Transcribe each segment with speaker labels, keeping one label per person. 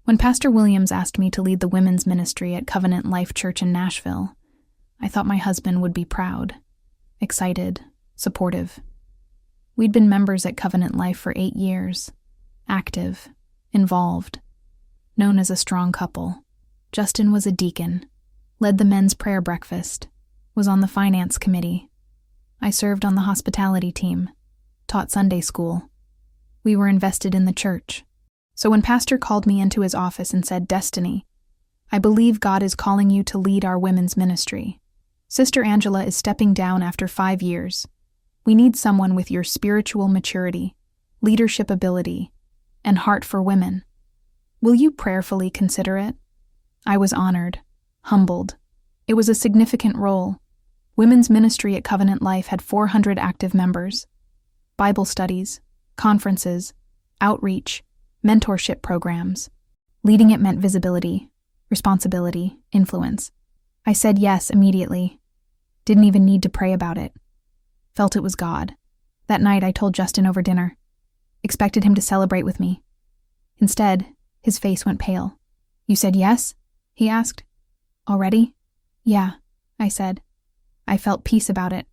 Speaker 1: When Pastor Williams asked me to lead the women's ministry at Covenant Life Church in Nashville, I thought my husband would be proud, excited, supportive. We'd been members at Covenant Life for 8 years, active, involved, known as a strong couple. Justin was a deacon, led the men's prayer breakfast, was on the finance committee. I served on the hospitality team, taught Sunday school. We were invested in the church. So when Pastor called me into his office and said, "Destiny, I believe God is calling you to lead our women's ministry. Sister Angela is stepping down after 5 years. We need someone with your spiritual maturity, leadership ability, and heart for women. Will you prayerfully consider it?" I was honored, humbled. It was a significant role. Women's ministry at Covenant Life had 400 active members. Bible studies, conferences, outreach, mentorship programs. Leading it meant visibility, responsibility, influence. I said yes immediately. Didn't even need to pray about it. Felt it was God. That night I told Justin over dinner. Expected him to celebrate with me. Instead, his face went pale. "You said yes?" he asked. "Already?" "Yeah," I said. I felt peace about it.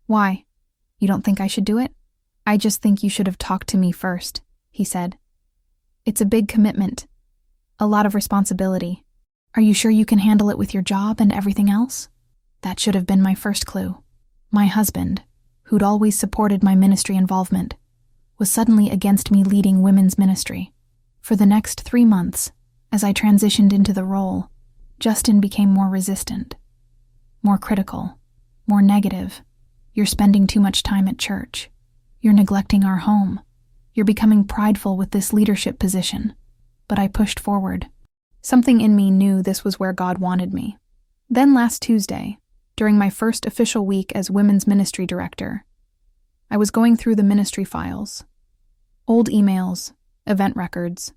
Speaker 1: "Why? You don't think I should do it?" "I just think you should have talked to me first," he said. "It's a big commitment. A lot of responsibility. Are you sure you can handle it with your job and everything else?" That should have been my first clue. My husband, who'd always supported my ministry involvement, was suddenly against me leading women's ministry. For the next 3 months, as I transitioned into the role, Justin became more resistant, more critical, more negative. "You're spending too much time at church. You're neglecting our home. You're becoming prideful with this leadership position." But I pushed forward. Something in me knew this was where God wanted me. Then last Tuesday, during my first official week as women's ministry director, I was going through the ministry files, old emails, event records,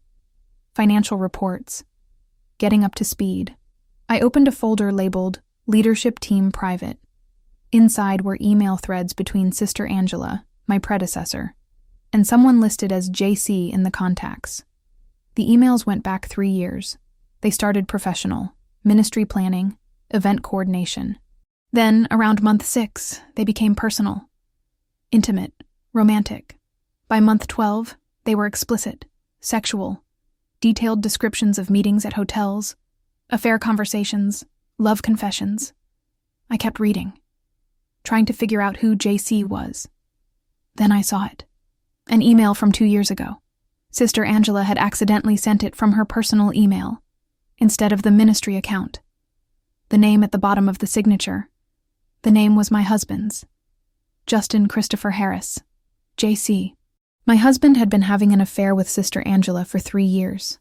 Speaker 1: financial reports, getting up to speed. I opened a folder labeled Leadership Team Private. Inside were email threads between Sister Angela, my predecessor, and someone listed as JC in the contacts. The emails went back 3 years. They started professional, ministry planning, event coordination. Then, around month 6, they became personal, intimate, romantic. By month 12, they were explicit, sexual, detailed descriptions of meetings at hotels, affair conversations, love confessions. I kept reading, trying to figure out who JC was. Then I saw it. An email from 2 years ago. Sister Angela had accidentally sent it from her personal email, instead of the ministry account. The name at the bottom of the signature. The name was my husband's. Justin Christopher Harris, JC. My husband had been having an affair with Sister Angela for 3 years,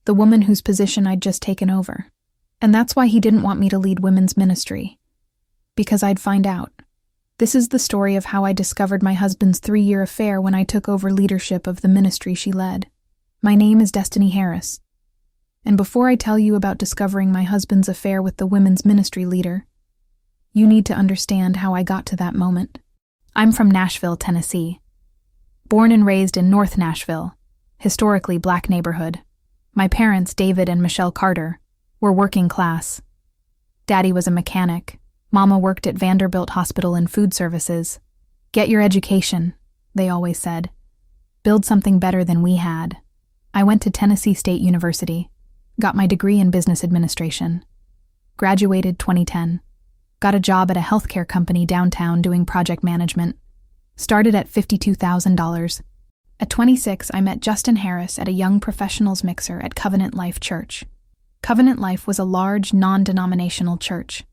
Speaker 1: the woman whose position I'd just taken over. And that's why he didn't want me to lead women's ministry. Because I'd find out. This is the story of how I discovered my husband's 3-year affair when I took over leadership of the ministry she led. My name is Destiny Harris. And before I tell you about discovering my husband's affair with the women's ministry leader, you need to understand how I got to that moment. I'm from Nashville, Tennessee. Born and raised in North Nashville, historically black neighborhood. My parents, David and Michelle Carter, were working class. Daddy was a mechanic. Mama worked at Vanderbilt Hospital in food services. "Get your education," they always said. "Build something better than we had." I went to Tennessee State University, got my degree in business administration. Graduated 2010. Got a job at a healthcare company downtown doing project management. Started at $52,000. At 26, I met Justin Harris at a young professionals mixer at Covenant Life Church. Covenant Life was a large, non-denominational church.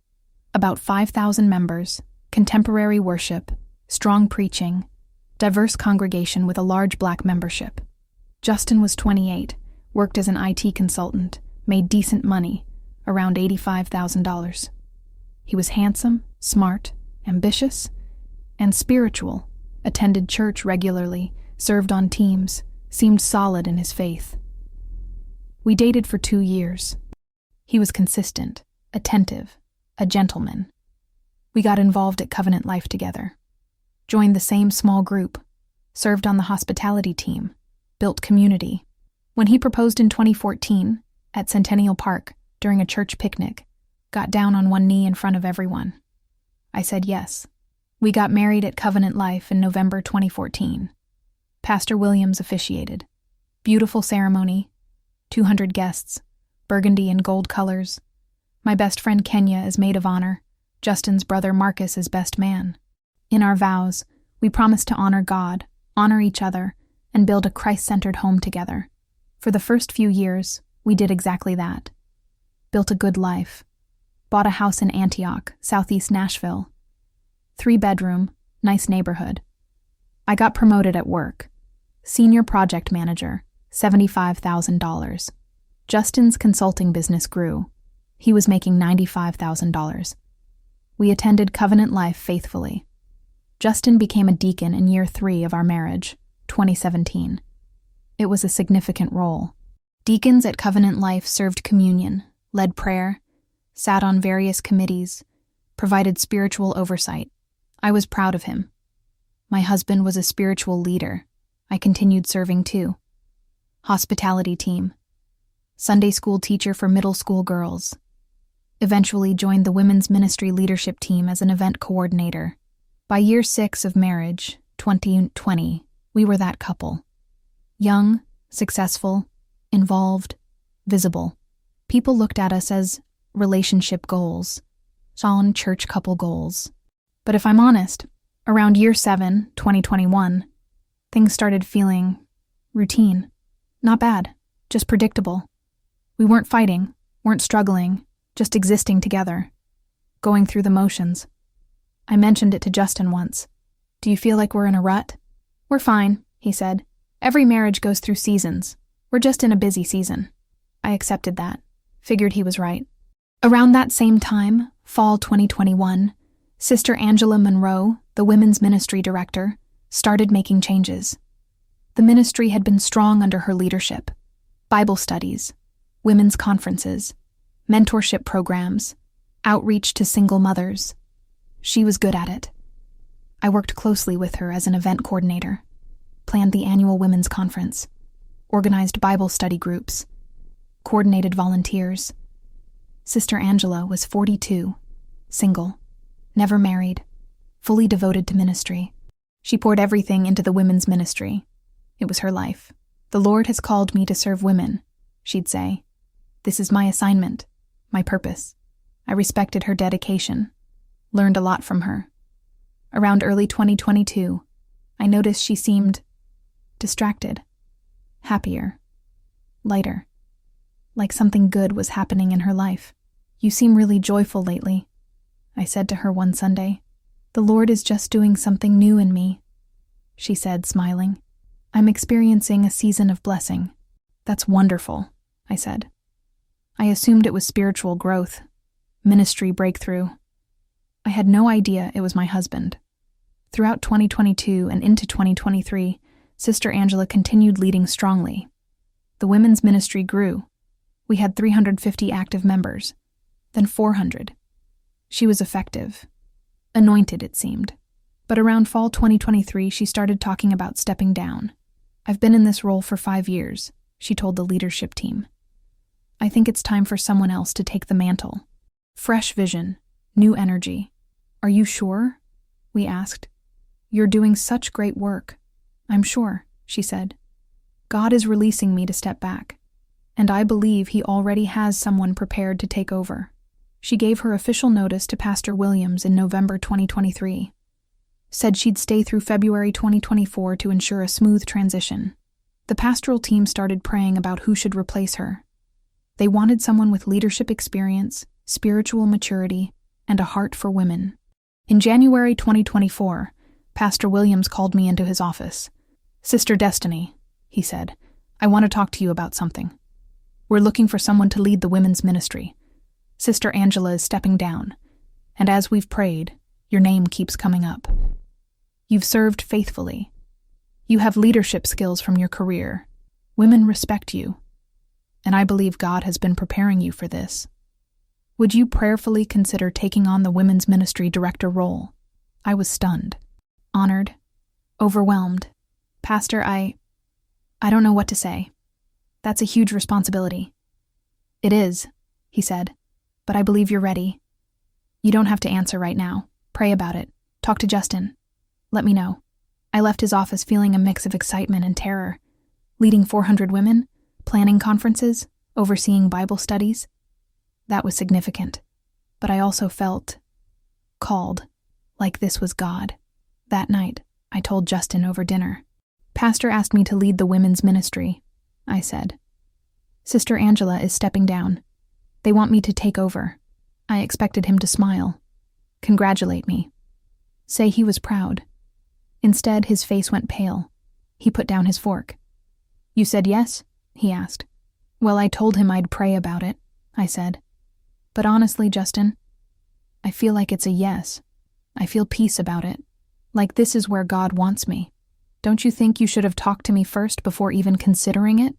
Speaker 1: About 5,000 members, contemporary worship, strong preaching, diverse congregation with a large black membership. Justin was 28, worked as an IT consultant, made decent money, around $85,000. He was handsome, smart, ambitious, and spiritual, attended church regularly, served on teams, seemed solid in his faith. We dated for 2 years. He was consistent, attentive, a gentleman. We got involved at Covenant Life together, joined the same small group, served on the hospitality team, built community. When he proposed in 2014 at Centennial Park during a church picnic, got down on one knee in front of everyone. I said yes. We got married at Covenant Life in November 2014. Pastor Williams officiated. Beautiful ceremony, 200 guests, burgundy and gold colors. My best friend Kenya as maid of honor, Justin's brother Marcus as best man. In our vows, we promised to honor God, honor each other, and build a Christ-centered home together. For the first few years, we did exactly that. Built a good life. Bought a house in Antioch, southeast Nashville. 3-bedroom, nice neighborhood. I got promoted at work. Senior project manager, $75,000. Justin's consulting business grew. He was making $95,000. We attended Covenant Life faithfully. Justin became a deacon in year 3 of our marriage, 2017. It was a significant role. Deacons at Covenant Life served communion, led prayer, sat on various committees, provided spiritual oversight. I was proud of him. My husband was a spiritual leader. I continued serving too. Hospitality team. Sunday school teacher for middle school girls. Eventually joined the women's ministry leadership team as an event coordinator. By year 6 of marriage, 2020, we were that couple. Young, successful, involved, visible. People looked at us as relationship goals, on church couple goals. But if I'm honest, around year 7, 2021, things started feeling routine. Not bad, just predictable. We weren't fighting, weren't struggling, just existing together, going through the motions. I mentioned it to Justin once. Do you feel like we're in a rut? We're fine, he said. Every marriage goes through seasons. We're just in a busy season. I accepted that. Figured he was right. Around that same time, fall 2021, Sister Angela Monroe, the women's ministry director, started making changes. The ministry had been strong under her leadership. Bible studies, women's conferences, mentorship programs, outreach to single mothers. She was good at it. I worked closely with her as an event coordinator, planned the annual women's conference, organized Bible study groups, coordinated volunteers. Sister Angela was 42, single, never married, fully devoted to ministry. She poured everything into the women's ministry. It was her life. The Lord has called me to serve women, she'd say. This is my assignment, my purpose. I respected her dedication, learned a lot from her. Around early 2022, I noticed she seemed distracted, happier, lighter, like something good was happening in her life. You seem really joyful lately, I said to her one Sunday. The Lord is just doing something new in me, she said, smiling. I'm experiencing a season of blessing. That's wonderful, I said. I assumed it was spiritual growth, ministry breakthrough. I had no idea it was my husband. Throughout 2022 and into 2023, Sister Angela continued leading strongly. The women's ministry grew. We had 350 active members, then 400. She was effective. Anointed, it seemed. But around fall 2023, she started talking about stepping down. I've been in this role for 5 years, she told the leadership team. I think it's time for someone else to take the mantle. Fresh vision, new energy. Are you sure? We asked. You're doing such great work. I'm sure, she said. God is releasing me to step back, and I believe he already has someone prepared to take over. She gave her official notice to Pastor Williams in November 2023. Said she'd stay through February 2024 to ensure a smooth transition. The pastoral team started praying about who should replace her. They wanted someone with leadership experience, spiritual maturity, and a heart for women. In January 2024, Pastor Williams called me into his office. Sister Destiny, he said, I want to talk to you about something. We're looking for someone to lead the women's ministry. Sister Angela is stepping down, and as we've prayed, your name keeps coming up. You've served faithfully. You have leadership skills from your career. Women respect you, and I believe God has been preparing you for this. Would you prayerfully consider taking on the women's ministry director role? I was stunned, honored, overwhelmed. Pastor, I don't know what to say. That's a huge responsibility. It is, he said, but I believe you're ready. You don't have to answer right now. Pray about it. Talk to Justin. Let me know. I left his office feeling a mix of excitement and terror. Leading 400 women, planning conferences, overseeing Bible studies. That was significant. But I also felt called, like this was God. That night, I told Justin over dinner. Pastor asked me to lead the women's ministry, I said. Sister Angela is stepping down. They want me to take over. I expected him to smile, congratulate me, say he was proud. Instead, his face went pale. He put down his fork. You said yes? He asked. Well, I told him I'd pray about it, I said. But honestly, Justin, I feel like it's a yes. I feel peace about it. Like this is where God wants me. Don't you think you should have talked to me first before even considering it?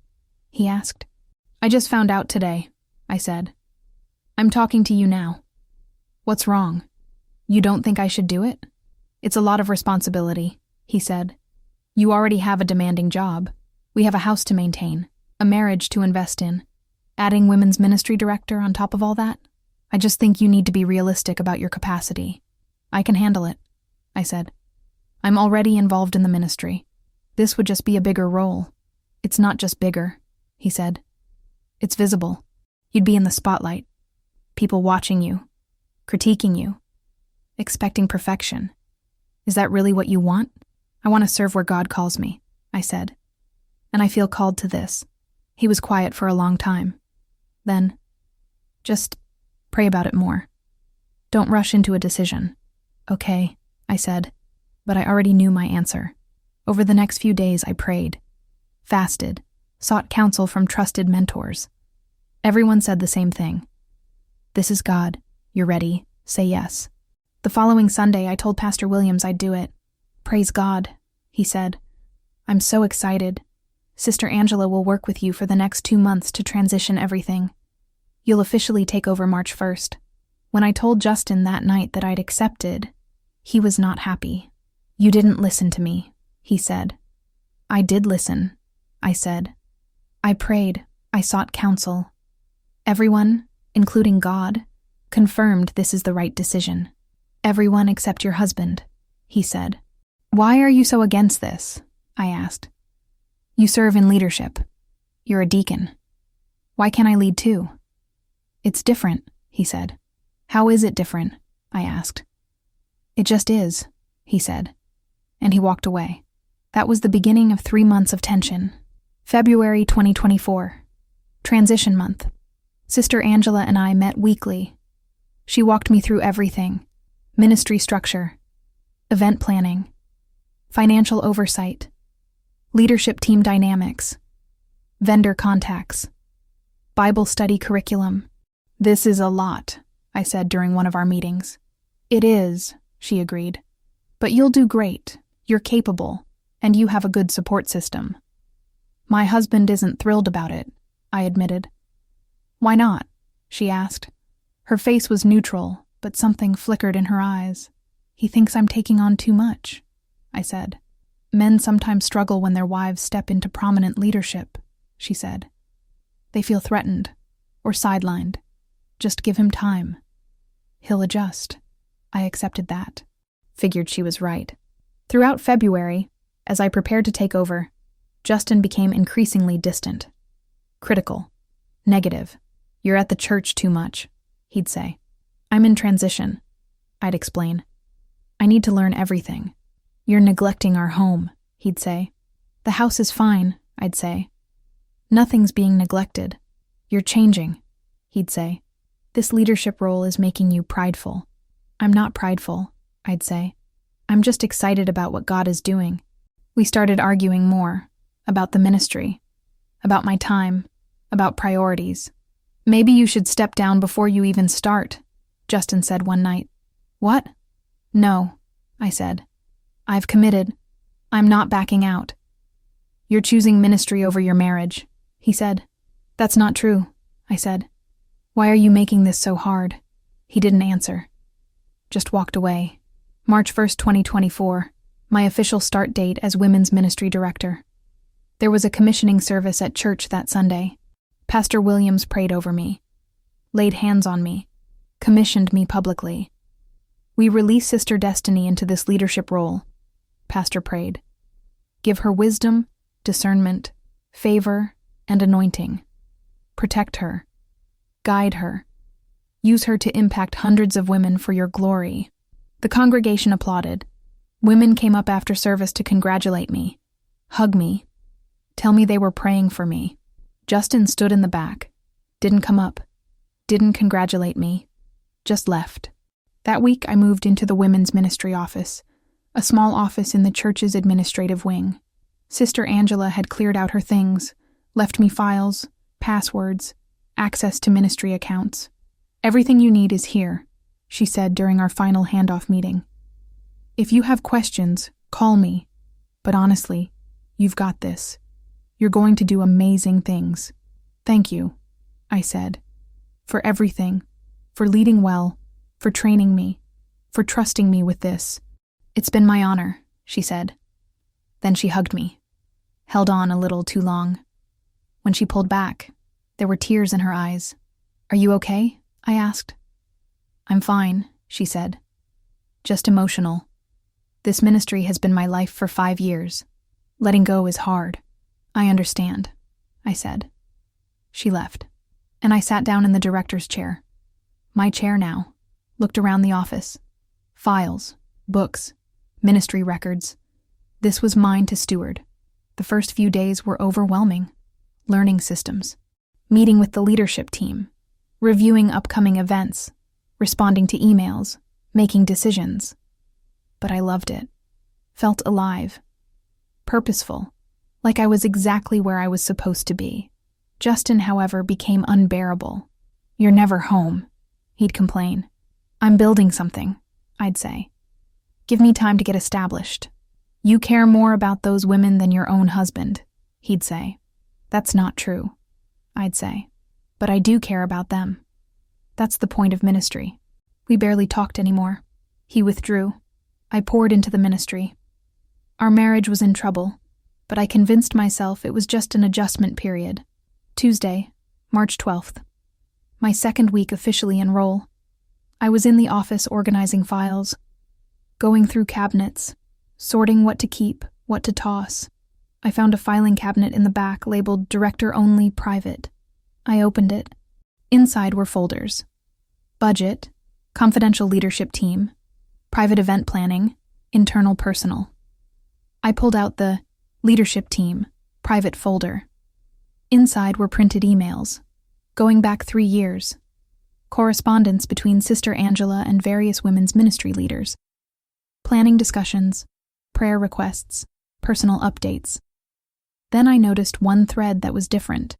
Speaker 1: He asked. I just found out today, I said. I'm talking to you now. What's wrong? You don't think I should do it? It's a lot of responsibility, he said. You already have a demanding job. We have a house to maintain, a marriage to invest in. Adding women's ministry director on top of all that? I just think you need to be realistic about your capacity. I can handle it, I said. I'm already involved in the ministry. This would just be a bigger role. It's not just bigger, he said. It's visible. You'd be in the spotlight. People watching you, critiquing you, expecting perfection. Is that really what you want? I want to serve where God calls me, I said. And I feel called to this. He was quiet for a long time. Then, just pray about it more. Don't rush into a decision. Okay, I said, but I already knew my answer. Over the next few days, I prayed, fasted, sought counsel from trusted mentors. Everyone said the same thing. This is God. You're ready. Say yes. The following Sunday, I told Pastor Williams I'd do it. Praise God, he said. I'm so excited. Sister Angela will work with you for the next 2 months to transition everything. You'll officially take over March 1st. When I told Justin that night that I'd accepted, he was not happy. You didn't listen to me, he said. I did listen, I said. I prayed. I sought counsel. Everyone, including God, confirmed this is the right decision. Everyone except your husband, he said. Why are you so against this? I asked. You serve in leadership. You're a deacon. Why can't I lead too? It's different, he said. How is it different? I asked. It just is, he said. And he walked away. That was the beginning of 3 months of tension. February 2024. Transition month. Sister Angela and I met weekly. She walked me through everything. Ministry structure, event planning, financial oversight, leadership team dynamics, vendor contacts, Bible study curriculum. This is a lot, I said during one of our meetings. It is, she agreed. But you'll do great. You're capable, and you have a good support system. My husband isn't thrilled about it, I admitted. Why not? She asked. Her face was neutral, but something flickered in her eyes. He thinks I'm taking on too much, I said. Men sometimes struggle when their wives step into prominent leadership, she said. They feel threatened or sidelined. Just give him time. He'll adjust. I accepted that. Figured she was right. Throughout February, as I prepared to take over, Justin became increasingly distant. Critical. Negative. You're at the church too much, he'd say. I'm in transition, I'd explain. I need to learn everything. You're neglecting our home, he'd say. The house is fine, I'd say. Nothing's being neglected. You're changing, he'd say. This leadership role is making you prideful. I'm not prideful, I'd say. I'm just excited about what God is doing. We started arguing more about the ministry, about my time, about priorities. Maybe you should step down before you even start, Justin said one night. What? No, I said. I've committed. I'm not backing out. You're choosing ministry over your marriage, he said. That's not true, I said. Why are you making this so hard? He didn't answer. Just walked away. March 1st, 2024, my official start date as Women's Ministry Director. There was a commissioning service at church that Sunday. Pastor Williams prayed over me, laid hands on me, commissioned me publicly. We release Sister Destiny into this leadership role, Pastor prayed. Give her wisdom, discernment, favor, and anointing. Protect her. Guide her. Use her to impact hundreds of women for your glory. The congregation applauded. Women came up after service to congratulate me, hug me, tell me they were praying for me. Justin stood in the back, didn't come up, didn't congratulate me, just left. That week I moved into the women's ministry office, a small office in the church's administrative wing. Sister Angela had cleared out her things, left me files, passwords, access to ministry accounts. Everything you need is here, she said during our final handoff meeting. If you have questions, call me. But honestly, you've got this. You're going to do amazing things. Thank you, I said, for everything, for leading well, for training me, for trusting me with this. It's been my honor, she said. Then she hugged me, held on a little too long. When she pulled back, there were tears in her eyes. Are you okay? I asked. I'm fine, she said. Just emotional. This ministry has been my life for 5 years. Letting go is hard. I understand, I said. She left, and I sat down in the director's chair. My chair now. Looked around the office. Files, books, ministry records. This was mine to steward. The first few days were overwhelming. Learning systems. Meeting with the leadership team. Reviewing upcoming events. Responding to emails. Making decisions. But I loved it. Felt alive. Purposeful. Like I was exactly where I was supposed to be. Justin, however, became unbearable. You're never home, he'd complain. I'm building something, I'd say. Give me time to get established. You care more about those women than your own husband, he'd say. That's not true, I'd say. But I do care about them. That's the point of ministry. We barely talked anymore. He withdrew. I poured into the ministry. Our marriage was in trouble, but I convinced myself it was just an adjustment period. Tuesday, March 12th. My second week officially in role. I was in the office organizing files, going through cabinets, sorting what to keep, what to toss. I found a filing cabinet in the back labeled Director Only Private. I opened it. Inside were folders. Budget, Confidential Leadership Team, Private Event Planning, Internal Personal. I pulled out the Leadership Team, Private folder. Inside were printed emails, going back 3 years, correspondence between Sister Angela and various women's ministry leaders, planning discussions, prayer requests, personal updates. Then I noticed one thread that was different.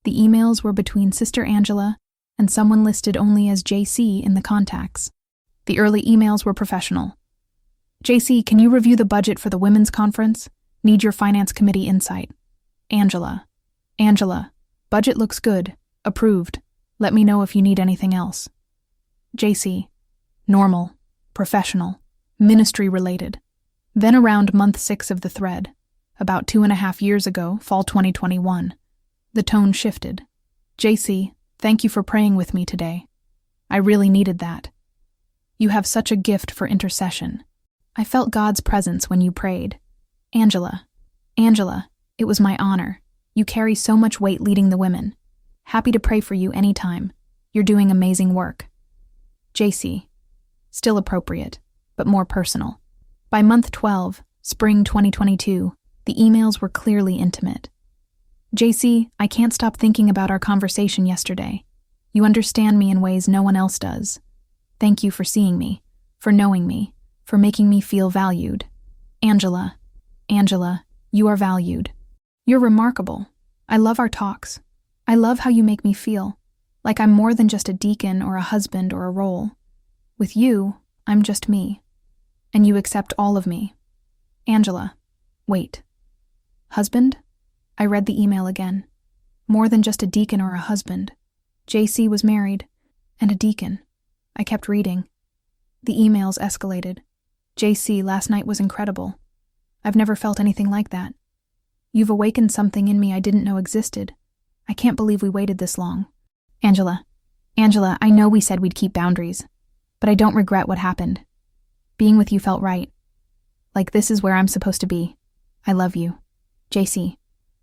Speaker 1: The emails were between Sister Angela and someone listed only as JC in the contacts. The early emails were professional. JC, can you review the budget for the women's conference? Need your finance committee insight. Angela, budget looks good. Approved. Let me know if you need anything else. JC, normal, professional, ministry related. Then around month 6 of the thread, about 2.5 years ago, fall 2021, the tone shifted. JC, thank you for praying with me today. I really needed that. You have such a gift for intercession. I felt God's presence when you prayed. Angela, it was my honor. You carry so much weight leading the women. Happy to pray for you anytime. You're doing amazing work. JC, still appropriate, but more personal. By month 12, spring 2022, the emails were clearly intimate. JC, I can't stop thinking about our conversation yesterday. You understand me in ways no one else does. Thank you for seeing me, for knowing me, for making me feel valued. Angela, you are valued. You're remarkable. I love our talks. I love how you make me feel, like I'm more than just a deacon or a husband or a role. With you, I'm just me. And you accept all of me. Angela, wait. Husband? I read the email again. More than just a deacon or a husband. JC was married, and a deacon. I kept reading. The emails escalated. JC, last night was incredible. I've never felt anything like that. You've awakened something in me I didn't know existed. I can't believe we waited this long. Angela, I know we said we'd keep boundaries, but I don't regret what happened. Being with you felt right. Like this is where I'm supposed to be. I love you. JC.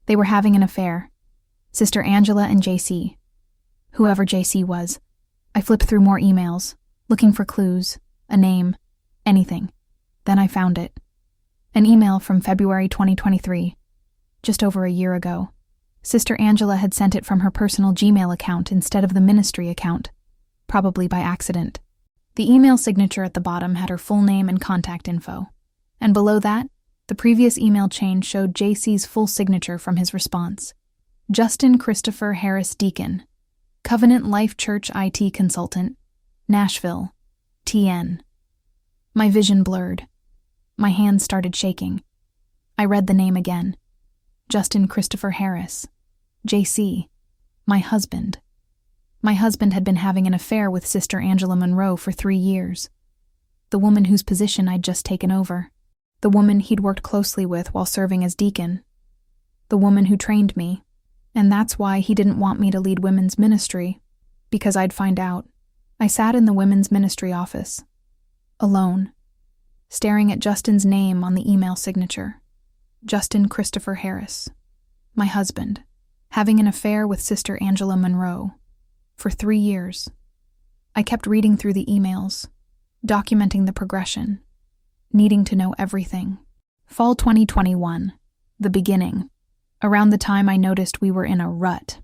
Speaker 1: They were having an affair. Sister Angela and JC. Whoever JC was. I flipped through more emails, looking for clues, a name, anything. Then I found it. An email from February 2023, just over a year ago. Sister Angela had sent it from her personal Gmail account instead of the ministry account, probably by accident. The email signature at the bottom had her full name and contact info, and below that, the previous email chain showed JC's full signature from his response. Justin Christopher Harris Deacon, Covenant Life Church IT Consultant, Nashville, TN. My vision blurred. My hands started shaking. I read the name again. Justin Christopher Harris, JC, my husband. My husband had been having an affair with Sister Angela Monroe for 3 years. The woman whose position I'd just taken over. The woman he'd worked closely with while serving as deacon. The woman who trained me. And that's why he didn't want me to lead women's ministry, because I'd find out. I sat in the women's ministry office, alone, staring at Justin's name on the email signature. Justin Christopher Harris, my husband, having an affair with Sister Angela Monroe for 3 years. I kept reading through the emails, documenting the progression, needing to know everything. Fall 2021, the beginning. Around the time I noticed we were in a rut.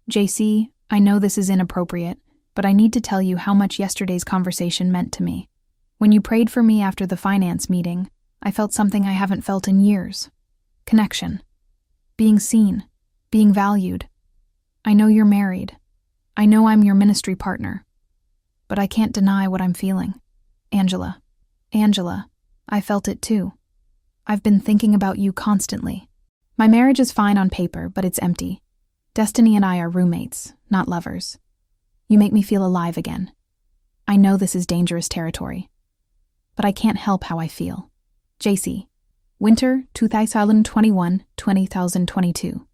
Speaker 1: JC, I know this is inappropriate, but I need to tell you how much yesterday's conversation meant to me. When you prayed for me after the finance meeting, I felt something I haven't felt in years. Connection. Being seen. Being valued. I know you're married. I know I'm your ministry partner. But I can't deny what I'm feeling. Angela, I felt it too. I've been thinking about you constantly. My marriage is fine on paper, but it's empty. Destiny and I are roommates, not lovers. You make me feel alive again. I know this is dangerous territory, but I can't help how I feel. JC, Winter 2021-2022.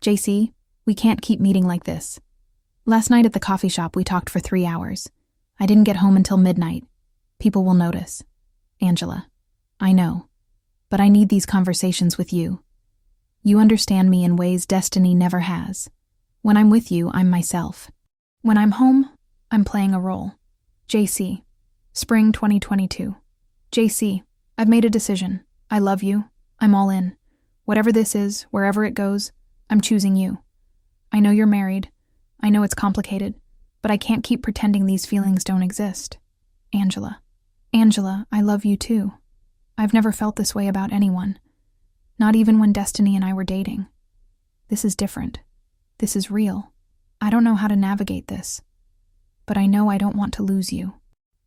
Speaker 1: JC, we can't keep meeting like this. Last night at the coffee shop we talked for 3 hours. I didn't get home until midnight. People will notice. Angela, I know, but I need these conversations with you. You understand me in ways Destiny never has. When I'm with you, I'm myself. When I'm home, I'm playing a role. JC, Spring 2022. JC, I've made a decision. I love you. I'm all in. Whatever this is, wherever it goes, I'm choosing you. I know you're married. I know it's complicated, but I can't keep pretending these feelings don't exist. Angela, I love you too. I've never felt this way about anyone. Not even when Destiny and I were dating. This is different. This is real. I don't know how to navigate this, but I know I don't want to lose you.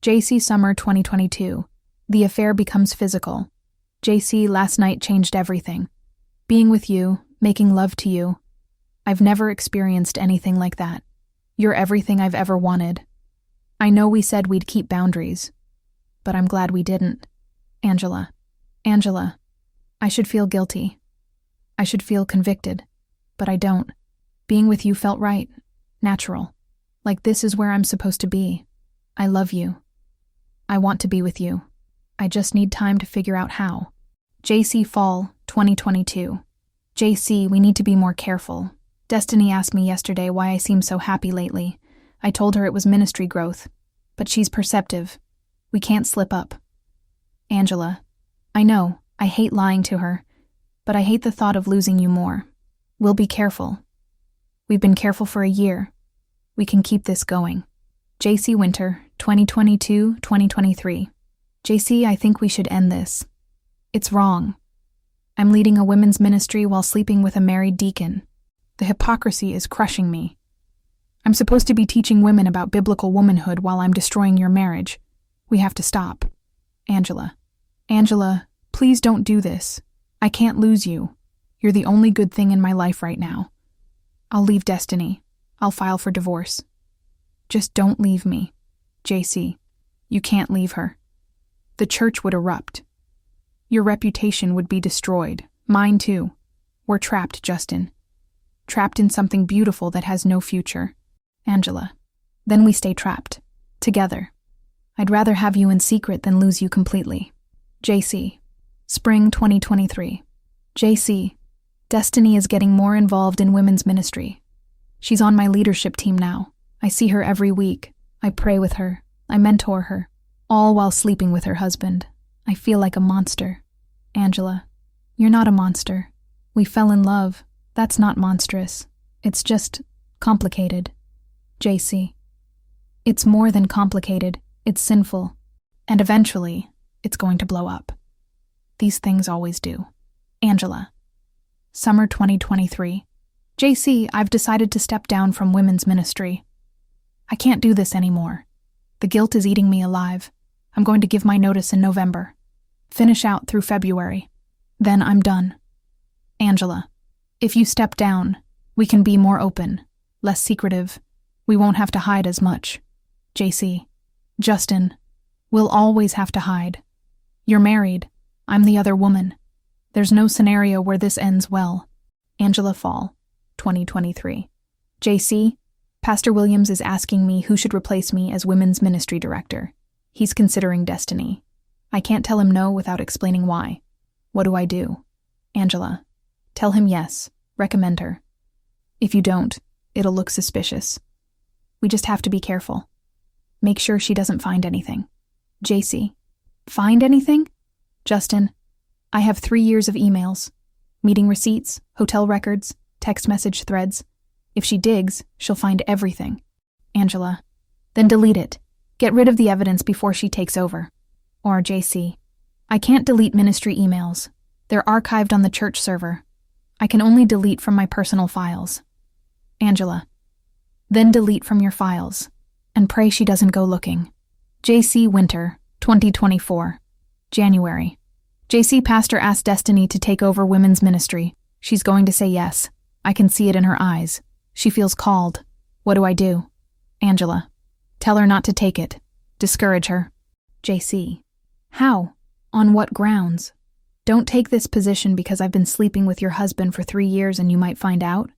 Speaker 1: JC Summer 2022. The affair becomes physical. JC, last night changed everything. Being with you, making love to you. I've never experienced anything like that. You're everything I've ever wanted. I know we said we'd keep boundaries, but I'm glad we didn't. Angela, I should feel guilty. I should feel convicted, but I don't. Being with you felt right, natural. Like this is where I'm supposed to be. I love you. I want to be with you. I just need time to figure out how. JC Fall 2022. JC, we need to be more careful. Destiny asked me yesterday why I seem so happy lately. I told her it was ministry growth, but she's perceptive. We can't slip up. Angela, I know, I hate lying to her, but I hate the thought of losing you more. We'll be careful. We've been careful for a year. We can keep this going. JC Winter 2022-2023. JC, I think we should end this. It's wrong. I'm leading a women's ministry while sleeping with a married deacon. The hypocrisy is crushing me. I'm supposed to be teaching women about biblical womanhood while I'm destroying your marriage. We have to stop. Angela, please don't do this. I can't lose you. You're the only good thing in my life right now. I'll leave Destiny. I'll file for divorce. Just don't leave me. JC, you can't leave her. The church would erupt. Your reputation would be destroyed. Mine too. We're trapped, Justin. Trapped in something beautiful that has no future. Angela. Then we stay trapped. Together. I'd rather have you in secret than lose you completely. JC. Spring 2023. JC. Destiny is getting more involved in women's ministry. She's on my leadership team now. I see her every week. I pray with her. I mentor her. All while sleeping with her husband. I feel like a monster. Angela. You're not a monster. We fell in love. That's not monstrous. It's just complicated. JC. It's more than complicated. It's sinful. And eventually, it's going to blow up. These things always do. Angela. Summer 2023. JC, I've decided to step down from women's ministry. I can't do this anymore. The guilt is eating me alive. I'm going to give my notice in November. Finish out through February. Then I'm done. Angela. If you step down, we can be more open, less secretive. We won't have to hide as much. JC. Justin. We'll always have to hide. You're married. I'm the other woman. There's no scenario where this ends well. Angela Fall, 2023. JC. Pastor Williams is asking me who should replace me as women's ministry director. He's considering Destiny. I can't tell him no without explaining why. What do I do? Angela. Tell him yes. Recommend her. If you don't, it'll look suspicious. We just have to be careful. Make sure she doesn't find anything. JC. Find anything? Justin. I have 3 years of emails. Meeting receipts, hotel records, text message threads. If she digs, she'll find everything. Angela. Then delete it. Get rid of the evidence before she takes over. Or JC. I can't delete ministry emails. They're archived on the church server. I can only delete from my personal files. Angela. Then delete from your files. And pray she doesn't go looking. JC Winter, 2024. January. JC Pastor asked Destiny to take over women's ministry. She's going to say yes. I can see it in her eyes. She feels called. What do I do? Angela. Tell her not to take it. Discourage her. JC. How? On what grounds? Don't take this position because I've been sleeping with your husband for 3 years and you might find out.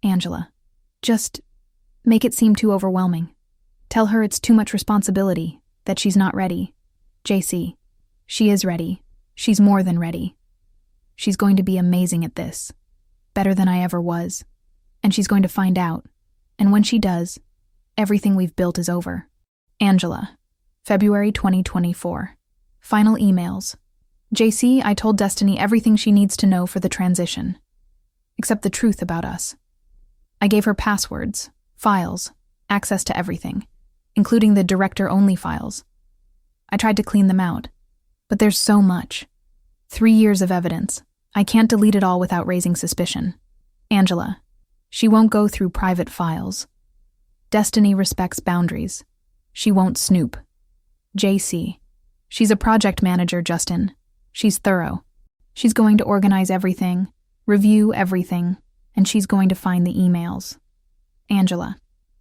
Speaker 1: Angela. Just make it seem too overwhelming. Tell her it's too much responsibility, that she's not ready. JC. She is ready. She's more than ready. She's going to be amazing at this. Better than I ever was. And she's going to find out. And when she does, everything we've built is over. Angela. February 2024. Final emails. JC, I told Destiny everything she needs to know for the transition. Except the truth about us. I gave her passwords, files, access to everything, including the director-only files. I tried to clean them out, but there's so much. 3 years of evidence. I can't delete it all without raising suspicion. Angela. She won't go through private files. Destiny respects boundaries. She won't snoop. JC. She's a project manager, Justin. She's thorough. She's going to organize everything, review everything, and she's going to find the emails. Angela.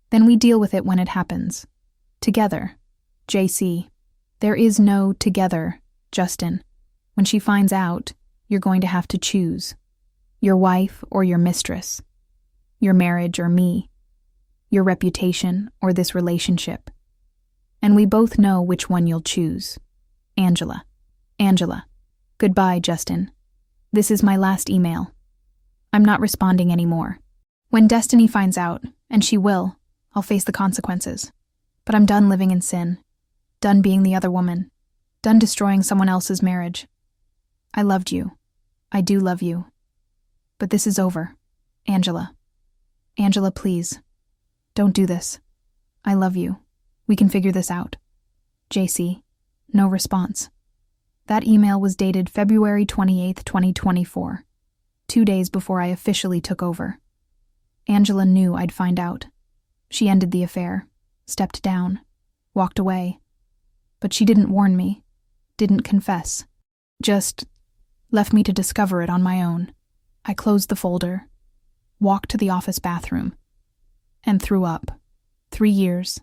Speaker 1: Then we deal with it when it happens. Together. JC. There is no together, Justin. When she finds out, you're going to have to choose. Your wife or your mistress. Your marriage or me. Your reputation or this relationship. And we both know which one you'll choose. Angela. Angela. Goodbye, Justin. This is my last email. I'm not responding anymore. When Destiny finds out, and she will, I'll face the consequences. But I'm done living in sin. Done being the other woman. Done destroying someone else's marriage. I loved you. I do love you. But this is over. Angela. Angela, please. Don't do this. I love you. We can figure this out. JC. No response. That email was dated February 28, 2024, 2 days before I officially took over. Angela knew I'd find out. She ended the affair, stepped down, walked away. But she didn't warn me, didn't confess, just left me to discover it on my own. I closed the folder, walked to the office bathroom, and threw up. 3 years.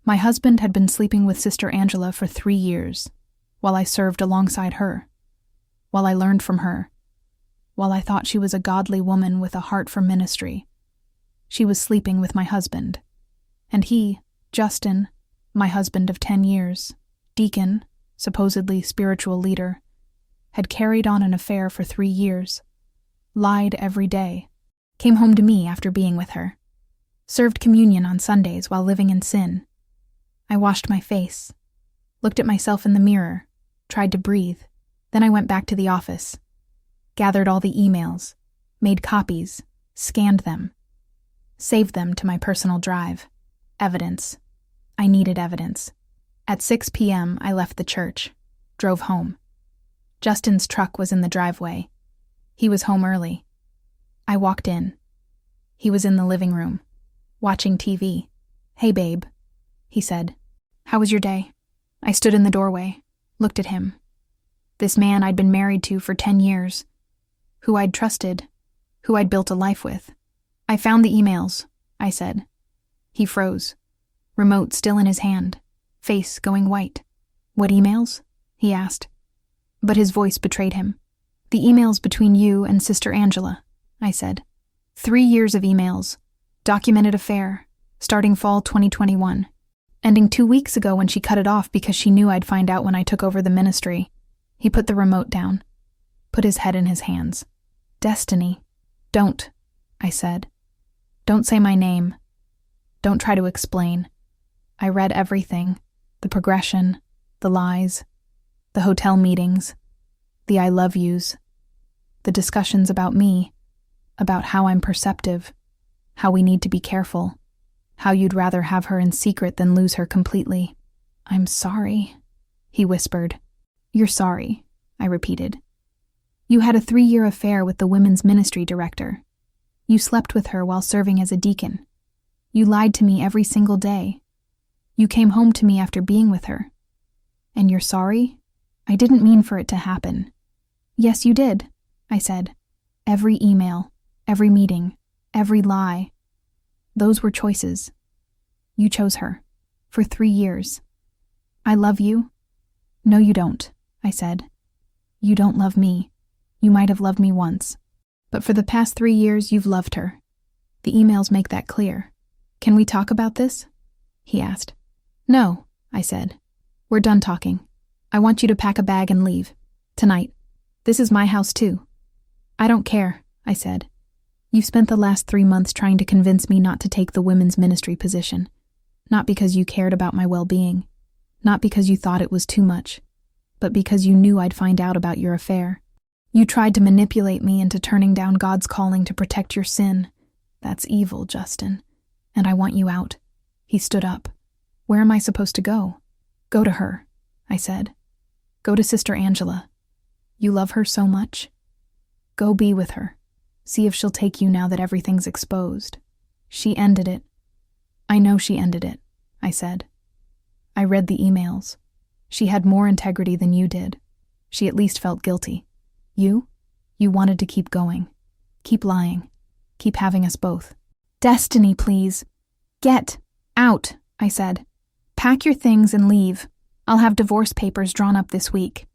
Speaker 1: My husband had been sleeping with Sister Angela for 3 years, while I served alongside her, while I learned from her, while I thought she was a godly woman with a heart for ministry. She was sleeping with my husband. And he, Justin, my husband of 10 years, deacon, supposedly spiritual leader, had carried on an affair for 3 years, lied every day, came home to me after being with her, served communion on Sundays while living in sin. I washed my face, looked at myself in the mirror, tried to breathe. Then I went back to the office, gathered all the emails, made copies, scanned them, saved them to my personal drive. Evidence. I needed evidence. At 6 p.m., I left the church, drove home. Justin's truck was in the driveway. He was home early. I walked in. He was in the living room, watching TV. "Hey, babe," he said. "How was your day?" I stood in the doorway, looked at him. This man I'd been married to for 10 years, who I'd trusted, who I'd built a life with. "I found the emails," I said. He froze, remote still in his hand, face going white. "What emails?" he asked. But his voice betrayed him. "The emails between you and Sister Angela," I said. 3 years of emails, documented affair, starting fall 2021, ending 2 weeks ago when she cut it off because she knew I'd find out when I took over the ministry. He put the remote down, put his head in his hands. "Destiny, don't," I said. "Don't say my name. Don't try to explain. I read everything, the progression, the lies, the hotel meetings, the I love yous, the discussions about me, about how I'm perceptive, how we need to be careful, how you'd rather have her in secret than lose her completely." "I'm sorry," he whispered. "You're sorry," I repeated. "You had a 3-year affair with the women's ministry director. You slept with her while serving as a deacon. You lied to me every single day. You came home to me after being with her. And you're sorry? I didn't mean for it to happen." "Yes, you did," I said. "Every email, every meeting, every lie. Those were choices. You chose her. For 3 years. I love you." "No, you don't," I said. "You don't love me. You might have loved me once. But for the past 3 years, you've loved her. The emails make that clear. Can we talk about this?" he asked. "No," I said. "We're done talking. I want you to pack a bag and leave. Tonight. This is my house too." "I don't care," I said. "You've spent the last 3 months trying to convince me not to take the women's ministry position. Not because you cared about my well-being. Not because you thought it was too much. But because you knew I'd find out about your affair. You tried to manipulate me into turning down God's calling to protect your sin. That's evil, Justin. And I want you out." He stood up. "Where am I supposed to go?" "Go to her," I said. "Go to Sister Angela. You love her so much. Go be with her. See if she'll take you now that everything's exposed. She ended it." "I know she ended it," I said. "I read the emails. She had more integrity than you did. She at least felt guilty. You wanted to keep going. Keep lying. Keep having us both." "Destiny, please. Get out," I said. "Pack your things and leave. I'll have divorce papers drawn up this week."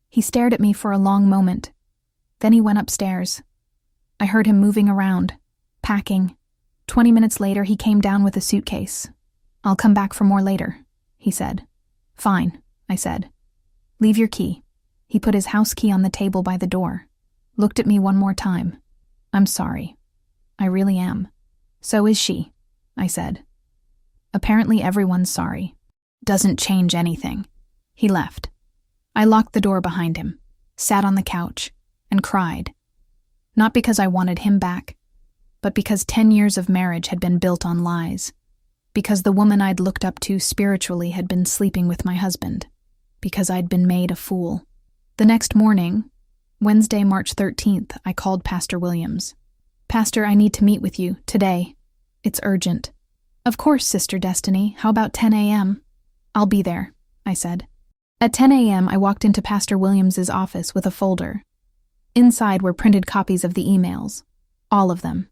Speaker 1: He stared at me for a long moment. Then he went upstairs. I heard him moving around, packing. 20 minutes later, he came down with a suitcase. "I'll come back for more later," he said. "Fine," I said. "Leave your key." He put his house key on the table by the door, looked at me one more time. "I'm sorry. I really am." "So is she," I said. "Apparently everyone's sorry. Doesn't change anything." He left. I locked the door behind him, sat on the couch, and cried. Not because I wanted him back, but because 10 years of marriage had been built on lies. Because the woman I'd looked up to spiritually had been sleeping with my husband. Because I'd been made a fool. The next morning, Wednesday, March 13th, I called Pastor Williams. "Pastor, I need to meet with you, today. It's urgent." "Of course, Sister Destiny. How about 10 a.m.? "I'll be there," I said. At 10 a.m., I walked into Pastor Williams's office with a folder. Inside were printed copies of the emails. All of them.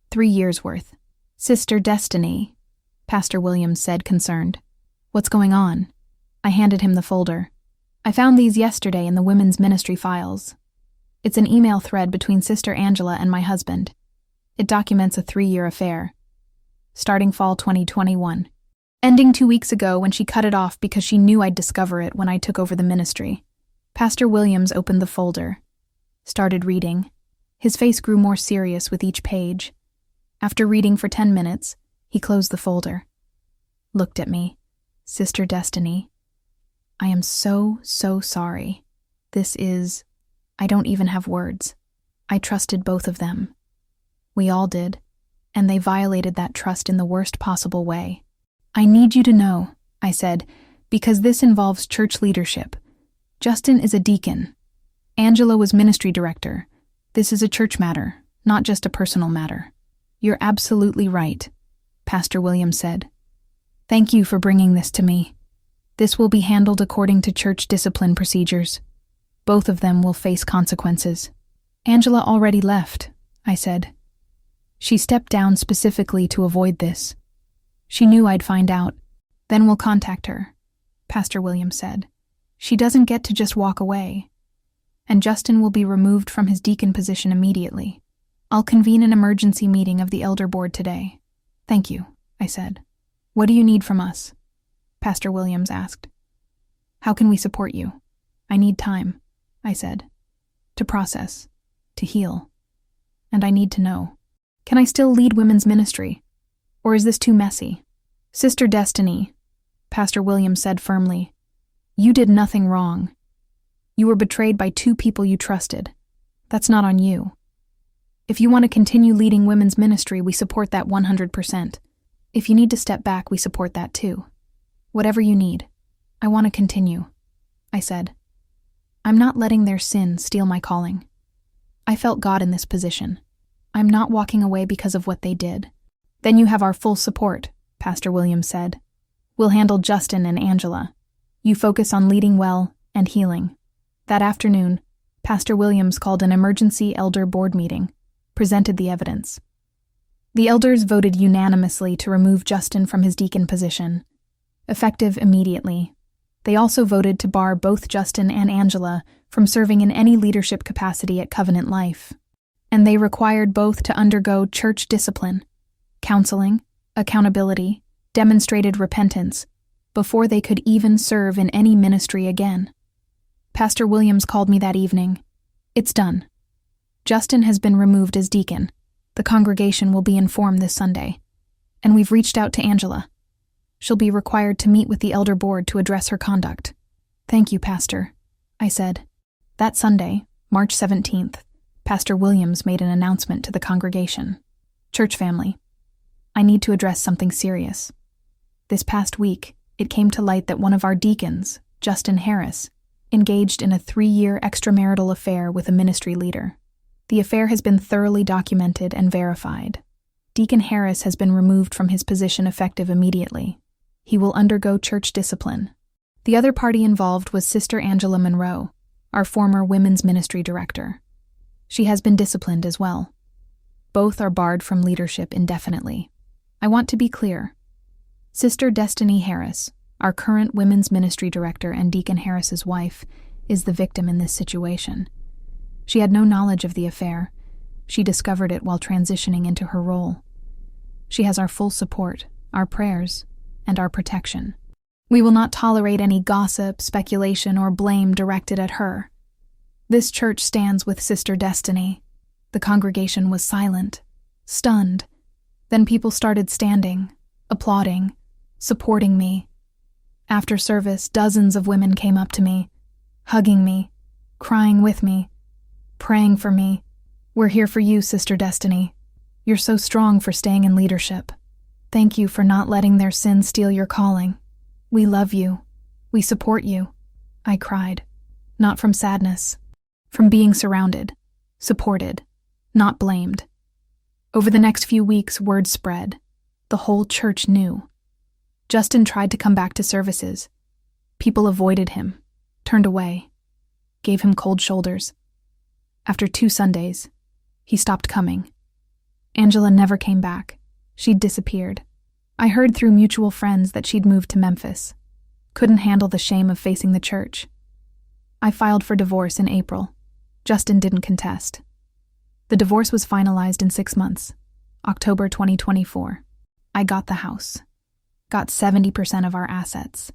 Speaker 1: 3 years' worth. "Sister Destiny," Pastor Williams said, concerned. "What's going on?" I handed him the folder. "I found these yesterday in the women's ministry files. It's an email thread between Sister Angela and my husband. It documents a 3-year affair. Starting fall 2021. Ending 2 weeks ago when she cut it off because she knew I'd discover it when I took over the ministry. Pastor Williams opened the folder. Started reading. His face grew more serious with each page. After reading for 10 minutes, he closed the folder. Looked at me. Sister Destiny, I am so sorry. I don't even have words. I trusted both of them. We all did, and they violated that trust in the worst possible way. I need you to know, I said, because this involves church leadership. Justin is a deacon. Angela was ministry director. This is a church matter, not just a personal matter. You're absolutely right, Pastor Williams said. Thank you for bringing this to me. This will be handled according to church discipline procedures. Both of them will face consequences. Angela already left, I said. She stepped down specifically to avoid this. She knew I'd find out. Then we'll contact her, Pastor Williams said. She doesn't get to just walk away. And Justin will be removed from his deacon position immediately. I'll convene an emergency meeting of the elder board today. Thank you, I said. What do you need from us? Pastor Williams asked. How can we support you? I need time, I said. To process, to heal. And I need to know. Can I still lead women's ministry? Or is this too messy? Sister Destiny, Pastor Williams said firmly, you did nothing wrong. You were betrayed by 2 people you trusted. That's not on you. If you want to continue leading women's ministry, we support that 100%. If you need to step back, we support that too. Whatever you need. I want to continue, I said. I'm not letting their sin steal my calling. I felt God in this position. I'm not walking away because of what they did. Then you have our full support, Pastor Williams said. We'll handle Justin and Angela. You focus on leading well and healing. That afternoon, Pastor Williams called an emergency elder board meeting, presented the evidence. The elders voted unanimously to remove Justin from his deacon position, effective immediately. They also voted to bar both Justin and Angela from serving in any leadership capacity at Covenant Life. And they required both to undergo church discipline, counseling, accountability, demonstrated repentance, before they could even serve in any ministry again. Pastor Williams called me that evening. It's done. Justin has been removed as deacon. The congregation will be informed this Sunday. And we've reached out to Angela. She'll be required to meet with the elder board to address her conduct. Thank you, Pastor, I said. That Sunday, March 17th, Pastor Williams made an announcement to the congregation. Church family, I need to address something serious. This past week, it came to light that one of our deacons, Justin Harris, engaged in a 3-year extramarital affair with a ministry leader. The affair has been thoroughly documented and verified. Deacon Harris has been removed from his position effective immediately. He will undergo church discipline. The other party involved was Sister Angela Monroe, our former women's ministry director. She has been disciplined as well. Both are barred from leadership indefinitely. I want to be clear. Sister Destiny Harris, our current women's ministry director and Deacon Harris's wife, is the victim in this situation. She had no knowledge of the affair. She discovered it while transitioning into her role. She has our full support, our prayers, and our protection. We will not tolerate any gossip, speculation, or blame directed at her. This church stands with Sister Destiny. The congregation was silent, stunned. Then people started standing, applauding, supporting me. After service, dozens of women came up to me, hugging me, crying with me, praying for me. We're here for you, Sister Destiny. You're so strong for staying in leadership. Thank you for not letting their sin steal your calling. We love you. We support you. I cried, not from sadness, from being surrounded, supported, not blamed. Over the next few weeks, word spread. The whole church knew. Justin tried to come back to services. People avoided him, turned away, gave him cold shoulders. After 2 Sundays, he stopped coming. Angela never came back. She'd disappeared. I heard through mutual friends that she'd moved to Memphis. Couldn't handle the shame of facing the church. I filed for divorce in April. Justin didn't contest. The divorce was finalized in 6 months, October 2024. I got the house. Got 70% of our assets.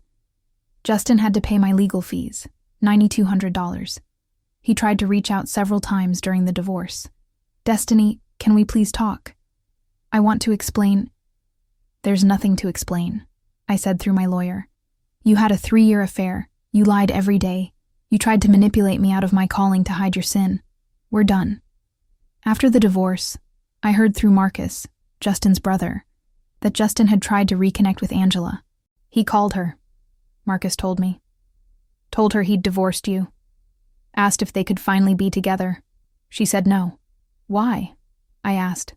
Speaker 1: Justin had to pay my legal fees, $9,200. He tried to reach out several times during the divorce. Destiny, can we please talk? I want to explain. There's nothing to explain, I said through my lawyer. You had a 3-year affair. You lied every day. You tried to manipulate me out of my calling to hide your sin. We're done. After the divorce, I heard through Marcus, Justin's brother, that Justin had tried to reconnect with Angela. He called her, Marcus told me. Told her he'd divorced you. Asked if they could finally be together. She said no. Why? I asked.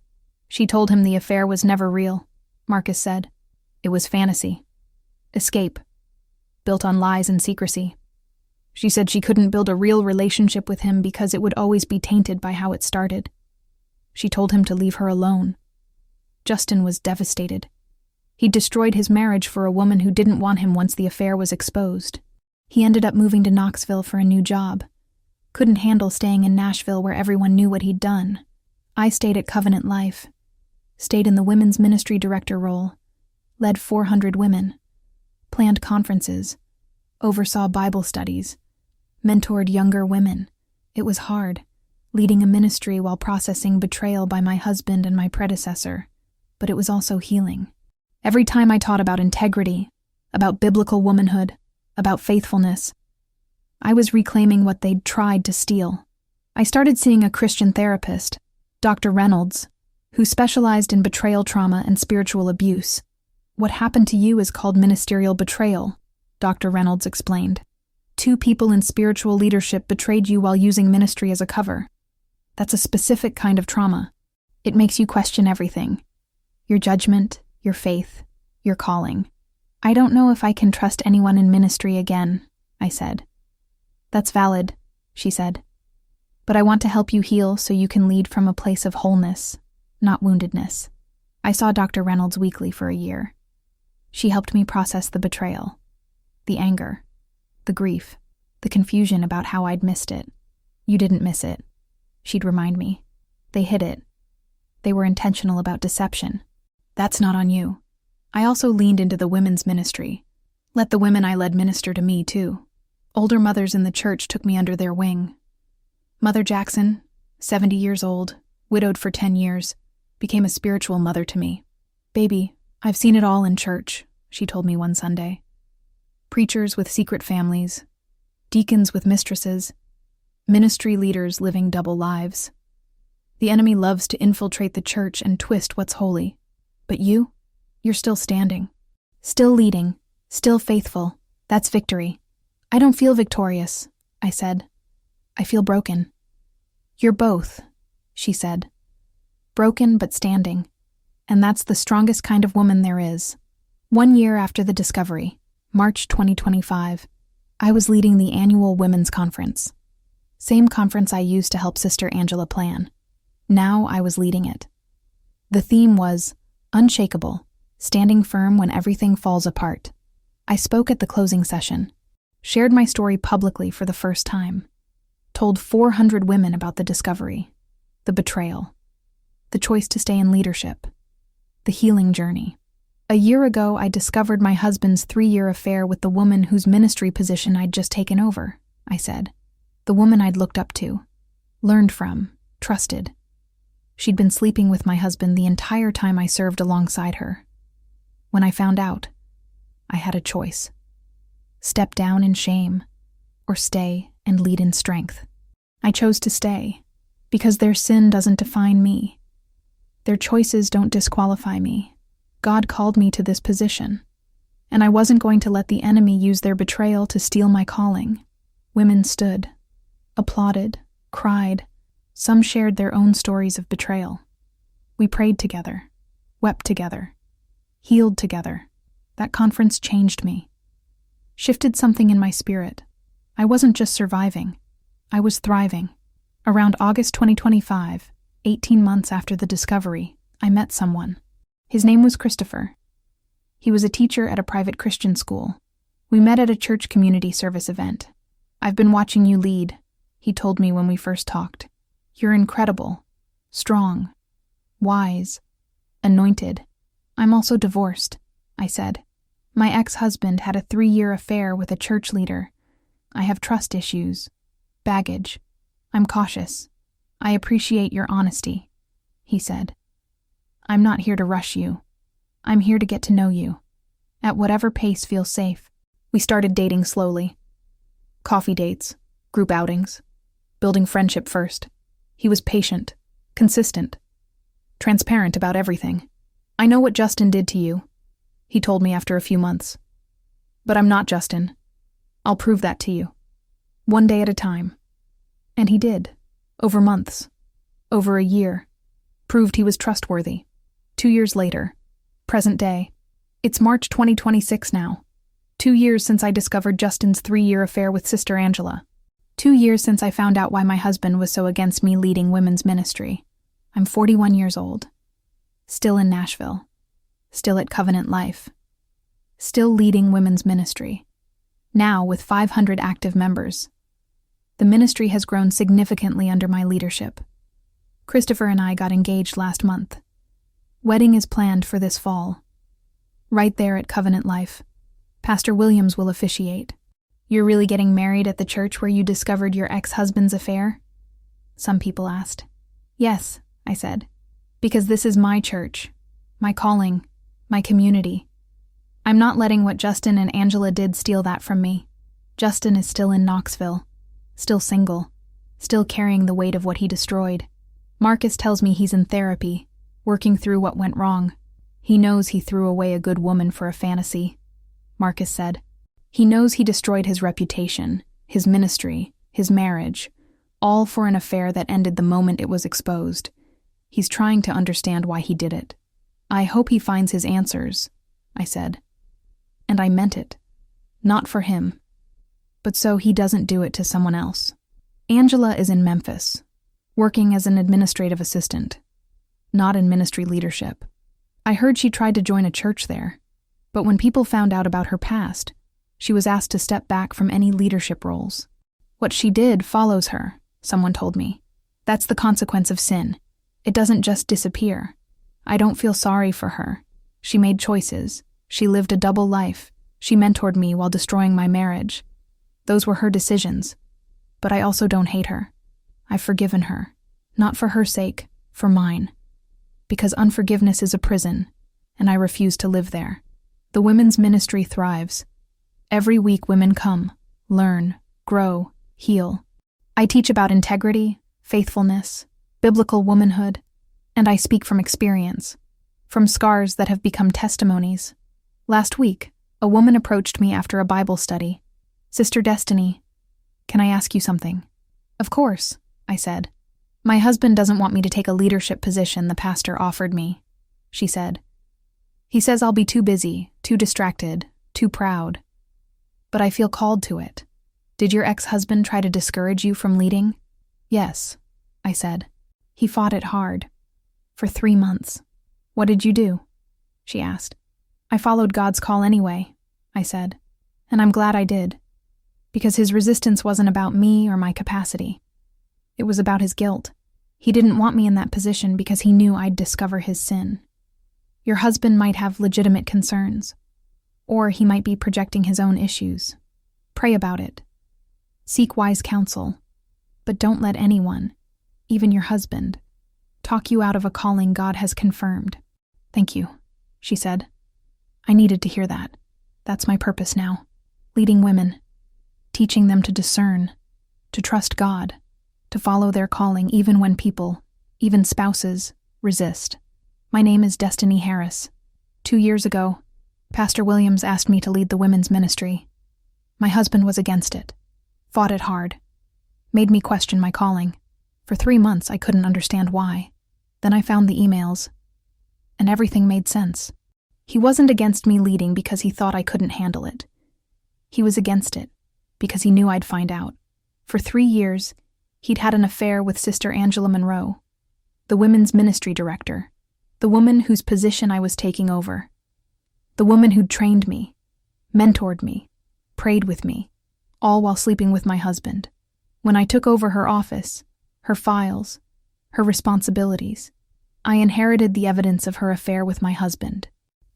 Speaker 1: She told him the affair was never real, Marcus said. It was fantasy. Escape. Built on lies and secrecy. She said she couldn't build a real relationship with him because it would always be tainted by how it started. She told him to leave her alone. Justin was devastated. He'd destroyed his marriage for a woman who didn't want him once the affair was exposed. He ended up moving to Knoxville for a new job. Couldn't handle staying in Nashville where everyone knew what he'd done. I stayed at Covenant Life. Stayed in the women's ministry director role. Led 400 women. Planned conferences. Oversaw Bible studies. Mentored younger women. It was hard, leading a ministry while processing betrayal by my husband and my predecessor. But it was also healing. Every time I taught about integrity, about biblical womanhood, about faithfulness, I was reclaiming what they'd tried to steal. I started seeing a Christian therapist, Dr. Reynolds, who specialized in betrayal trauma and spiritual abuse. What happened to you is called ministerial betrayal, Dr. Reynolds explained. 2 people in spiritual leadership betrayed you while using ministry as a cover. That's a specific kind of trauma. It makes you question everything. Your judgment, your faith, your calling. I don't know if I can trust anyone in ministry again, I said. That's valid, she said. But I want to help you heal so you can lead from a place of wholeness, not woundedness. I saw Dr. Reynolds weekly for a year. She helped me process the betrayal, the anger, the grief, the confusion about how I'd missed it. You didn't miss it, she'd remind me. They hid it. They were intentional about deception. That's not on you. I also leaned into the women's ministry. Let the women I led minister to me, too. Older mothers in the church took me under their wing. Mother Jackson, 70 years old, widowed for 10 years, became a spiritual mother to me. Baby, I've seen it all in church, she told me one Sunday. Preachers with secret families, deacons with mistresses, ministry leaders living double lives. The enemy loves to infiltrate the church and twist what's holy. But you're still standing, still leading, still faithful. That's victory. I don't feel victorious, I said. I feel broken. You're both, she said. Broken but standing. And that's the strongest kind of woman there is. 1 year after the discovery, March 2025, I was leading the annual women's conference. Same conference I used to help Sister Angela plan. Now I was leading it. The theme was unshakable, standing firm when everything falls apart. I spoke at the closing session, shared my story publicly for the first time, told 400 women about the discovery, the betrayal, the choice to stay in leadership, the healing journey. A year ago, I discovered my husband's 3-year affair with the woman whose ministry position I'd just taken over, I said. The woman I'd looked up to, learned from, trusted. She'd been sleeping with my husband the entire time I served alongside her. When I found out, I had a choice. Step down in shame, or stay and lead in strength. I chose to stay, because their sin doesn't define me. Their choices don't disqualify me. God called me to this position, and I wasn't going to let the enemy use their betrayal to steal my calling. Women stood, applauded, cried. Some shared their own stories of betrayal. We prayed together, wept together, healed together. That conference changed me, shifted something in my spirit. I wasn't just surviving, I was thriving. Around August 2025, 18 months after the discovery, I met someone. His name was Christopher. He was a teacher at a private Christian school. We met at a church community service event. I've been watching you lead, he told me when we first talked. You're incredible, strong, wise, anointed. I'm also divorced, I said. My ex-husband had a 3-year affair with a church leader. I have trust issues, baggage. I'm cautious. I appreciate your honesty, he said. I'm not here to rush you. I'm here to get to know you. At whatever pace feels safe. We started dating slowly. Coffee dates, group outings, building friendship first. He was patient, consistent, transparent about everything. I know what Justin did to you, he told me after a few months. But I'm not Justin. I'll prove that to you. One day at a time. And he did. Over months. Over a year. Proved he was trustworthy. 2 years later. Present day. It's March 2026 now. 2 years since I discovered Justin's 3-year affair with Sister Angela. 2 years since I found out why my husband was so against me leading women's ministry. I'm 41 years old. Still in Nashville. Still at Covenant Life. Still leading women's ministry. Now with 500 active members. The ministry has grown significantly under my leadership. Christopher and I got engaged last month. Wedding is planned for this fall. Right there at Covenant Life. Pastor Williams will officiate. You're really getting married at the church where you discovered your ex-husband's affair? Some people asked. Yes, I said. Because this is my church, my calling, my community. I'm not letting what Justin and Angela did steal that from me. Justin is still in Knoxville, still single, still carrying the weight of what he destroyed. Marcus tells me he's in therapy, working through what went wrong. He knows he threw away a good woman for a fantasy, Marcus said. He knows he destroyed his reputation, his ministry, his marriage, all for an affair that ended the moment it was exposed. He's trying to understand why he did it. I hope he finds his answers, I said. And I meant it. Not for him, but so he doesn't do it to someone else. Angela is in Memphis, working as an administrative assistant, not in ministry leadership. I heard she tried to join a church there, but when people found out about her past, she was asked to step back from any leadership roles. What she did follows her, someone told me. That's the consequence of sin. It doesn't just disappear. I don't feel sorry for her. She made choices. She lived a double life. She mentored me while destroying my marriage. Those were her decisions. But I also don't hate her. I've forgiven her. Not for her sake, for mine. Because unforgiveness is a prison, and I refuse to live there. The women's ministry thrives. Every week women come, learn, grow, heal. I teach about integrity, faithfulness, biblical womanhood, and I speak from experience, from scars that have become testimonies. Last week, a woman approached me after a Bible study. Sister Destiny, can I ask you something? Of course, I said. My husband doesn't want me to take a leadership position the pastor offered me, she said. He says I'll be too busy, too distracted, too proud. But I feel called to it. Did your ex-husband try to discourage you from leading? Yes, I said. He fought it hard. For 3 months. What did you do? She asked. I followed God's call anyway, I said. And I'm glad I did. Because his resistance wasn't about me or my capacity. It was about his guilt. He didn't want me in that position because he knew I'd discover his sin. Your husband might have legitimate concerns. Or he might be projecting his own issues. Pray about it. Seek wise counsel. But don't let anyone, even your husband, talk you out of a calling God has confirmed. Thank you, she said. I needed to hear that. That's my purpose now. Leading women. Teaching them to discern, to trust God, to follow their calling even when people, even spouses, resist. My name is Destiny Harris. 2 years ago, Pastor Williams asked me to lead the women's ministry. My husband was against it, fought it hard, made me question my calling. For 3 months, I couldn't understand why. Then I found the emails, and everything made sense. He wasn't against me leading because he thought I couldn't handle it. He was against it because he knew I'd find out. For 3 years, he'd had an affair with Sister Angela Monroe, the women's ministry director, the woman whose position I was taking over, the woman who'd trained me, mentored me, prayed with me, all while sleeping with my husband. When I took over her office, her files, her responsibilities, I inherited the evidence of her affair with my husband.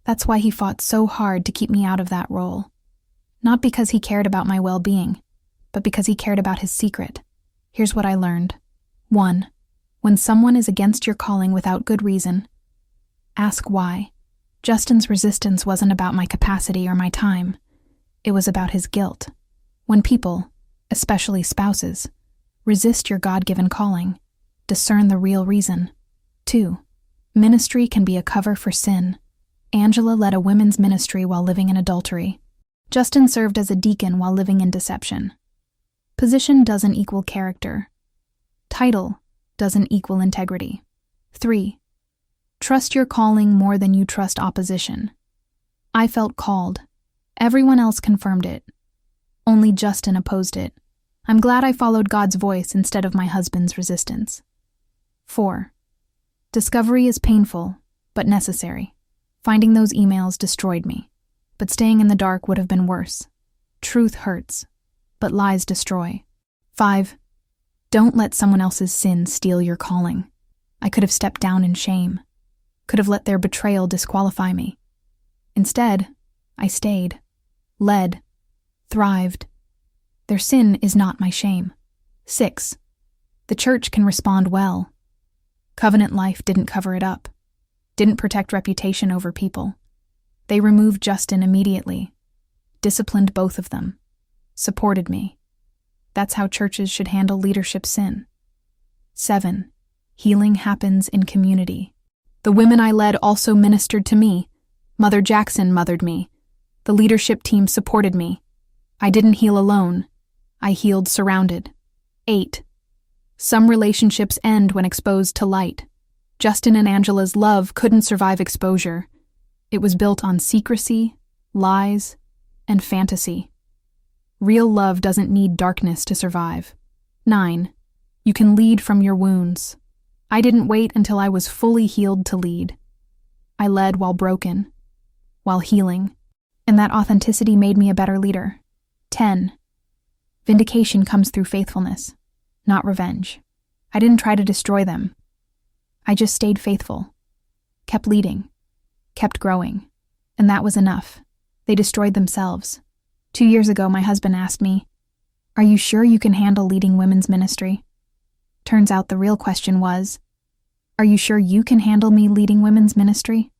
Speaker 1: That's why he fought so hard to keep me out of that role. Not because he cared about my well-being, but because he cared about his secret. Here's what I learned. 1. When someone is against your calling without good reason, ask why. Justin's resistance wasn't about my capacity or my time. It was about his guilt. When people, especially spouses, resist your God-given calling, discern the real reason. 2. Ministry can be a cover for sin. Angela led a women's ministry while living in adultery. Justin served as a deacon while living in deception. Position doesn't equal character. Title doesn't equal integrity. 3. Trust your calling more than you trust opposition. I felt called. Everyone else confirmed it. Only Justin opposed it. I'm glad I followed God's voice instead of my husband's resistance. 4. Discovery is painful, but necessary. Finding those emails destroyed me, but staying in the dark would have been worse. Truth hurts, but lies destroy. 5. Don't let someone else's sin steal your calling. I could have stepped down in shame, could have let their betrayal disqualify me. Instead, I stayed, led, thrived. Their sin is not my shame. 6. The church can respond well. Covenant life didn't cover it up, didn't protect reputation over people. They removed Justin immediately, disciplined both of them, supported me. That's how churches should handle leadership sin. 7. Healing happens in community. The women I led also ministered to me. Mother Jackson mothered me. The leadership team supported me. I didn't heal alone. I healed surrounded. 8. Some relationships end when exposed to light. Justin and Angela's love couldn't survive exposure. It was built on secrecy, lies, and fantasy. Real love doesn't need darkness to survive. 9. You can lead from your wounds. I didn't wait until I was fully healed to lead. I led while broken, while healing, and that authenticity made me a better leader. 10. Vindication comes through faithfulness, not revenge. I didn't try to destroy them. I just stayed faithful, kept leading, kept growing, and that was enough. They destroyed themselves. 2 years ago, my husband asked me, "Are you sure you can handle leading women's ministry?" Turns out the real question was, "Are you sure you can handle me leading women's ministry?"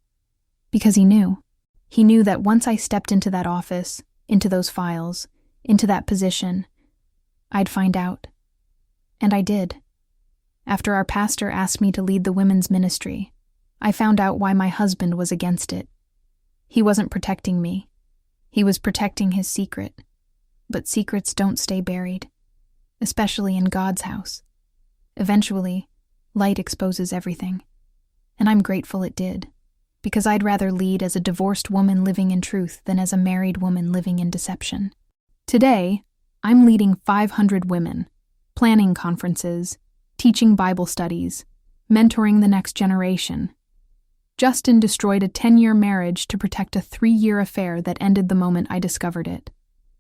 Speaker 1: Because he knew. He knew that once I stepped into that office, into those files, into that position, I'd find out. And I did. After our pastor asked me to lead the women's ministry, I found out why my husband was against it. He wasn't protecting me. He was protecting his secret. But secrets don't stay buried, especially in God's house. Eventually, light exposes everything. And I'm grateful it did, because I'd rather lead as a divorced woman living in truth than as a married woman living in deception. Today, I'm leading 500 women, planning conferences, teaching Bible studies, mentoring the next generation. Justin destroyed a 10-year marriage to protect a 3-year affair that ended the moment I discovered it.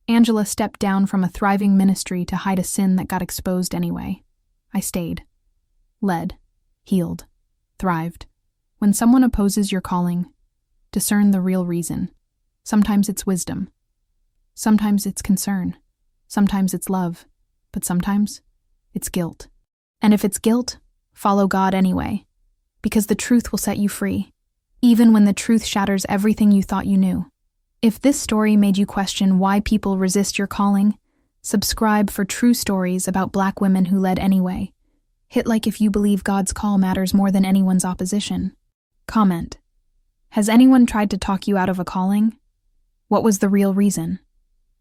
Speaker 1: Angela stepped down from a thriving ministry to hide a sin that got exposed anyway. I stayed, led, healed, thrived. When someone opposes your calling, discern the real reason. Sometimes it's wisdom. Sometimes it's concern. Sometimes it's love. But sometimes it's guilt. And if it's guilt, follow God anyway, because the truth will set you free, even when the truth shatters everything you thought you knew. If this story made you question why people resist your calling, subscribe for true stories about Black women who led anyway. Hit like if you believe God's call matters more than anyone's opposition. Comment. Has anyone tried to talk you out of a calling? What was the real reason?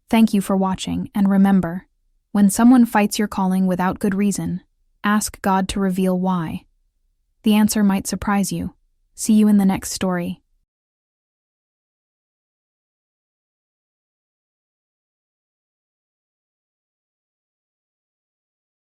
Speaker 1: Thank you for watching, and remember, when someone fights your calling without good reason, ask God to reveal why. The answer might surprise you. See you in the next story.